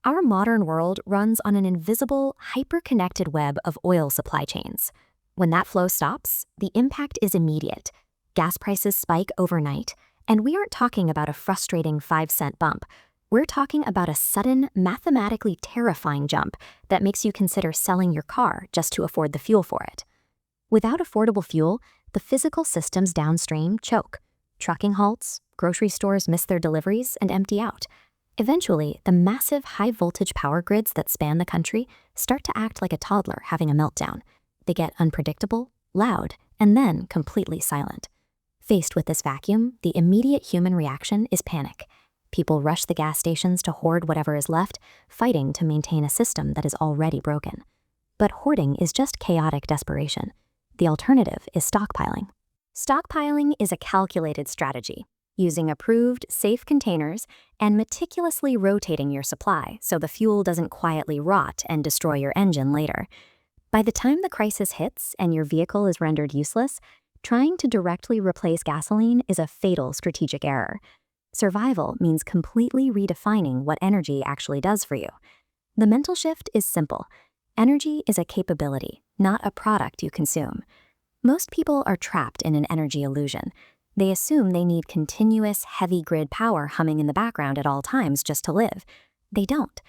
Our modern world runs on an invisible, hyper-connected web of oil supply chains. When that flow stops, the impact is immediate. Gas prices spike overnight, and we aren't talking about a frustrating 5-cent bump. We're talking about a sudden, mathematically terrifying jump that makes you consider selling your car just to afford the fuel for it. Without affordable fuel, the physical systems downstream choke. Trucking halts, grocery stores miss their deliveries and empty out. Eventually, the massive high-voltage power grids that span the country start to act like a toddler having a meltdown. They get unpredictable, loud, and then completely silent. Faced with this vacuum, the immediate human reaction is panic. People rush the gas stations to hoard whatever is left, fighting to maintain a system that is already broken. But hoarding is just chaotic desperation. The alternative is stockpiling. Stockpiling is a calculated strategy, using approved, safe containers and meticulously rotating your supply so the fuel doesn't quietly rot and destroy your engine later. By the time the crisis hits and your vehicle is rendered useless, trying to directly replace gasoline is a fatal strategic error. Survival means completely redefining what energy actually does for you. The mental shift is simple. Energy is a capability, not a product you consume. Most people are trapped in an energy illusion. They assume they need continuous, heavy grid power humming in the background at all times just to live. They don't.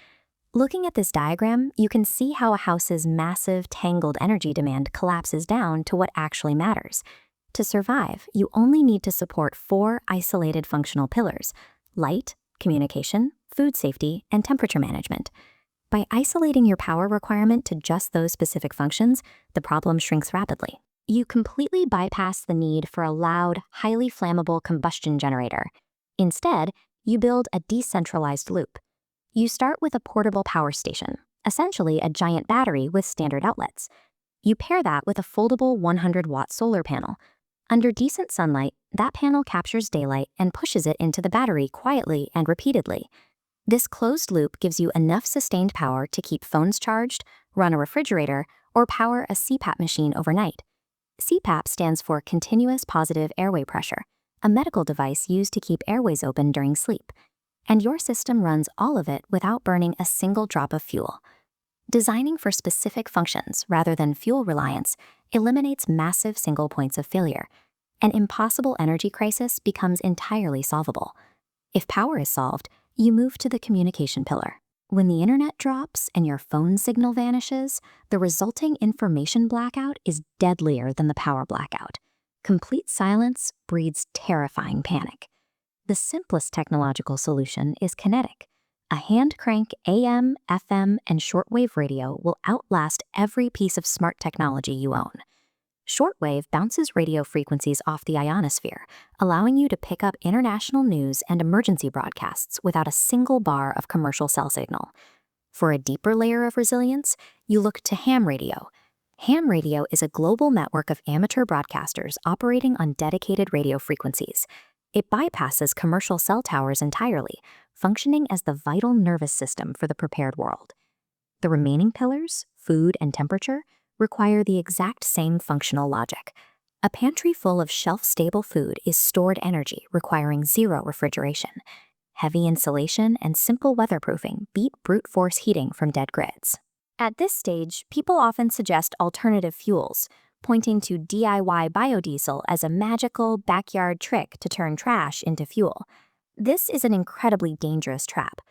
Looking at this diagram, you can see how a house's massive, tangled energy demand collapses down to what actually matters. To survive, you only need to support 4 isolated functional pillars: light, communication, food safety, and temperature management. By isolating your power requirement to just those specific functions, the problem shrinks rapidly. You completely bypass the need for a loud, highly flammable combustion generator. Instead, you build a decentralized loop. You start with a portable power station, essentially a giant battery with standard outlets. You pair that with a foldable 100-watt solar panel. Under decent sunlight, that panel captures daylight and pushes it into the battery quietly and repeatedly. This closed loop gives you enough sustained power to keep phones charged, run a refrigerator, or power a CPAP machine overnight. CPAP stands for Continuous Positive Airway Pressure, a medical device used to keep airways open during sleep. And your system runs all of it without burning a single drop of fuel. Designing for specific functions rather than fuel reliance eliminates massive single points of failure. An impossible energy crisis becomes entirely solvable. If power is solved, you move to the communication pillar. When the internet drops and your phone signal vanishes, the resulting information blackout is deadlier than the power blackout. Complete silence breeds terrifying panic. The simplest technological solution is kinetic. A hand-crank AM, FM, and shortwave radio will outlast every piece of smart technology you own. Shortwave bounces radio frequencies off the ionosphere, allowing you to pick up international news and emergency broadcasts without a single bar of commercial cell signal. For a deeper layer of resilience, you look to ham radio. Ham radio is a global network of amateur broadcasters operating on dedicated radio frequencies. It bypasses commercial cell towers entirely, functioning as the vital nervous system for the prepared world. The remaining pillars, food and temperature, require the exact same functional logic. A pantry full of shelf-stable food is stored energy requiring zero refrigeration. Heavy insulation and simple weatherproofing beat brute force heating from dead grids. At this stage, people often suggest alternative fuels, pointing to DIY biodiesel as a magical backyard trick to turn trash into fuel. This is an incredibly dangerous trap.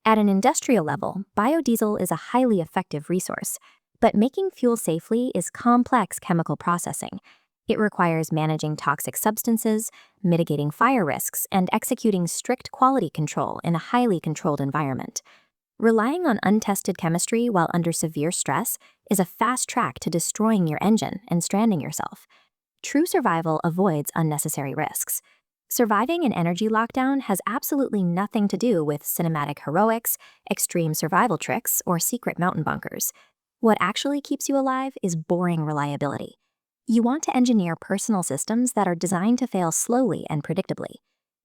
At an industrial level, biodiesel is a highly effective resource, but making fuel safely is complex chemical processing. It requires managing toxic substances, mitigating fire risks, and executing strict quality control in a highly controlled environment. Relying on untested chemistry while under severe stress is a fast track to destroying your engine and stranding yourself. True survival avoids unnecessary risks. Surviving an energy lockdown has absolutely nothing to do with cinematic heroics, extreme survival tricks, or secret mountain bunkers. What actually keeps you alive is boring reliability. You want to engineer personal systems that are designed to fail slowly and predictably.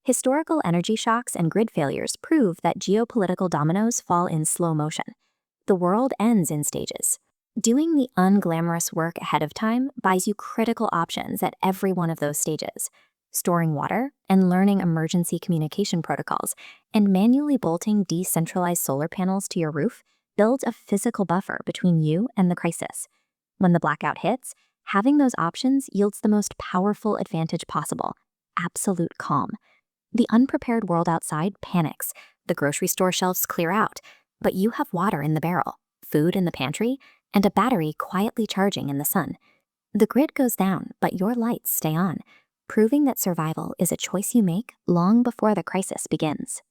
Historical energy shocks and grid failures prove that geopolitical dominoes fall in slow motion. The world ends in stages. Doing the unglamorous work ahead of time buys you critical options at every one of those stages. storing water, and learning emergency communication protocols, and manually bolting decentralized solar panels to your roof builds a physical buffer between you and the crisis. When the blackout hits, having those options yields the most powerful advantage possible: absolute calm. The unprepared world outside panics, the grocery store shelves clear out, but you have water in the barrel, food in the pantry, and a battery quietly charging in the sun. The grid goes down, but your lights stay on, proving that survival is a choice you make long before the crisis begins.